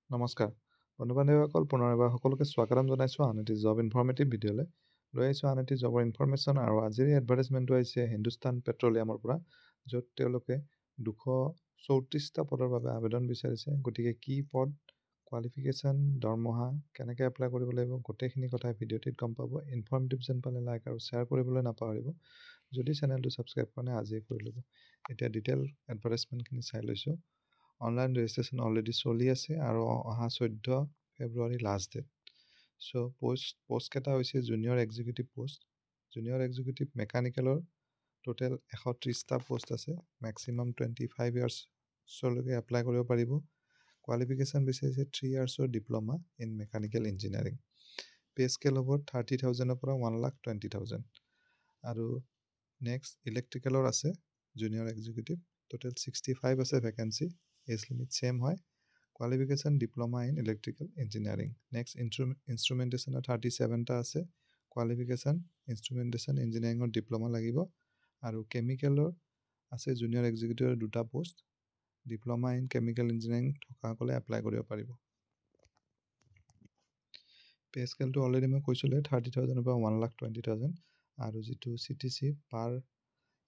নমস্কাৰ বন্ধু-বান্ধৱীসকল, পুনৰ এবাৰ সকলোকে স্বাগতম জনাইছোঁ আন এটি জব ইনফৰ্মেটিভ ভিডিঅ'লৈ। লৈ আহিছোঁ আন এটি জবৰ ইনফৰমেশ্যন, আৰু আজিৰ এডভাৰটাইজমেণ্টটো আহিছে হিন্দুস্তান পেট্ৰলিয়ামৰ পৰা, য'ত তেওঁলোকে 234টা পদৰ বাবে আবেদন বিচাৰিছে। গতিকে কি পদ, কোৱালিফিকেশ্যন, দৰমহা, কেনেকৈ এপ্লাই কৰিব লাগিব, গোটেইখিনি কথা ভিডিঅ'টিত গম পাব। ইনফৰ্মেটিভ যেন পালে লাইক আৰু শ্বেয়াৰ কৰিবলৈ নাপাহৰিব। যদি চেনেলটো ছাবস্ক্ৰাইব কৰা নাই আজিয়ে কৰি ল'ব। এতিয়া ডিটেইল এডভাৰটাইজমেণ্টখিনি চাই লৈছোঁ। অনলাইন ৰেজিষ্ট্ৰেশ্যন অলৰেডি চলি আছে আৰু অহা 14 ফেব্ৰুৱাৰী লাষ্ট ডেট। চ' পোষ্টকেইটা হৈছে junior executive post. Junior executive মেকানিকেলৰ টোটেল 130টা পোষ্ট আছে। মেক্সিমাম 25 ইয়াৰ্ছলৈকে এপ্লাই কৰিব পাৰিব। কোৱালিফিকেশ্যন বিচাৰিছে 3 ইয়াৰ্ছৰ diploma in mechanical engineering. Pay' scale হ'ব 30,000ৰ পৰা 1,20,000। আৰু নেক্সট ইলেক্ট্ৰিকেলৰ আছে জুনিয়ৰ এক্সিকিউটিভ, টোটেল 65 আছে ভেকেঞ্চি। এজ লিমিট ছেম হয়। Qualification diploma in electrical engineering. Next ইনষ্ট্ৰুমেণ্টেশ্যনৰ 37টা আছে। কোৱালিফিকেশ্যন ইনষ্ট্ৰুমেণ্টেশ্যন ইঞ্জিনিয়াৰিঙৰ ডিপ্ল'মা লাগিব। আৰু কেমিকেলৰ আছে জুনিয়ৰ এক্সিকিউটিভৰ 2টা post. Diploma in chemical engineering থকাসকলে এপ্লাই কৰিব পাৰিব। পে' স্কেলটো অলৰেডি মই কৈছিলোঁ 30,000ৰ পৰা 1,20,000। আৰু যিটো CTC পাৰ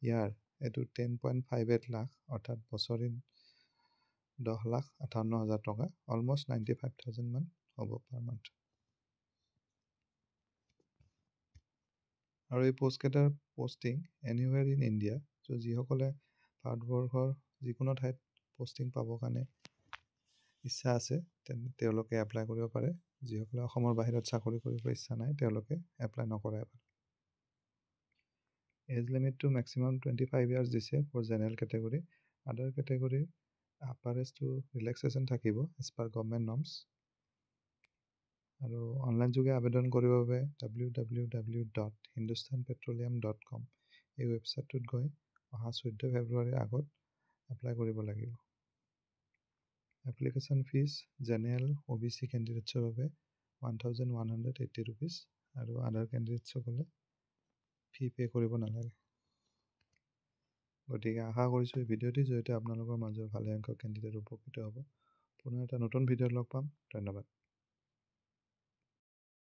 ইয়াৰ এইটো 10.58 লাখ, অৰ্থাৎ বছৰি 10,58,000 টকা, অলমষ্ট 95,000 মান হ'ব পাৰ মান্থ। আৰু এই পোষ্টকেইটাৰ পষ্টিং এনিৱেৰ ইন ইণ্ডিয়া। চ' যিসকলে ভাৰতবৰ্ষৰ যিকোনো ঠাইত পষ্টিং পাবৰ কাৰণে ইচ্ছা আছে তেওঁলোকে এপ্লাই কৰিব পাৰে। যিসকলে অসমৰ বাহিৰত চাকৰি কৰিব ইচ্ছা নাই তেওঁলোকে এপ্লাই নকৰে। এজ লিমিটটো মেক্সিমাম 25 ইয়াৰ্ছ দিছে ফৰ জেনেৰেল কেটেগৰী। আদাৰ কেটেগৰীৰ আপাৰ এজটো ৰিলেক্সেশ্যন থাকিব এজ পাৰ গভৰ্ণমেণ্ট নৰ্মছ। আৰু অনলাইন যোগে আবেদন কৰিবৰ বাবে www.hindustanpetroleum.com এই ৱেবছাইটটোত গৈ অহা 14 ফেব্ৰুৱাৰীৰ আগত এপ্লাই কৰিব লাগিব। এপ্লিকেশ্যন ফিজ জেনেৰেল OBC কেণ্ডিডেটছৰ বাবে 1,180 ৰুপিজ, আৰু আদাৰ কেণ্ডিডেটছসকলে ফি পে' কৰিব নালাগে। গতিকে আশা কৰিছোঁ এই ভিডিঅ'টিৰ জৰিয়তে আপোনালোকৰ মাজৰ ভালে সংখ্যক কেণ্ডিডেট উপকৃত হ'ব। পুনৰ এটা নতুন ভিডিঅ'ত লগ পাম। ধন্যবাদ।